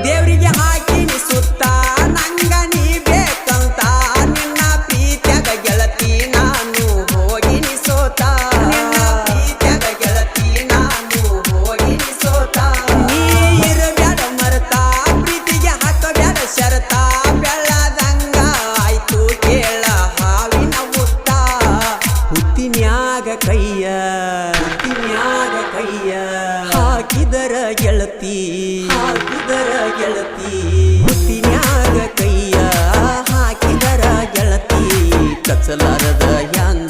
ದೇವರಿಗೆ ಹಾಕಿನಿ ಸುತ್ತ ನಂಗ ನೀ ಬೇಕಂತ ನಿನ್ನ ಪ್ರೀತ್ಯಾಗ ಗೆಳತಿ ನಾನು ಹೋಗಿನಿ ಸೋತ ನಿನ್ನ ಪ್ರೀತ್ಯಾಗ ಗೆಳತಿ ನಾನು ಹೋಗಿನಿ ಸೋತ ನೀ ಇರಬ್ಯಾಡ ಮರತ ಪ್ರೀತಿಗೆ ಹಾಕಬ್ಯಾಡ ಶರತ ಬೆಳ್ಳದಂಗ ಆಯ್ತು ಕೇಳ ಹಾವಿನ ಮುತ್ತ ಹುತ್ತಿನ್ಯಾಗ ಕೈಯ ಹಾಕಿದರ ಗೆಳತಿ ಹುತ್ತಿನ್ಯಾಗ ಕೈಯ ಹಾಕಿದರ ಗೆಳತಿ ಕಚ್ಚಲಾರದ ಹ್ಯಾಂಗ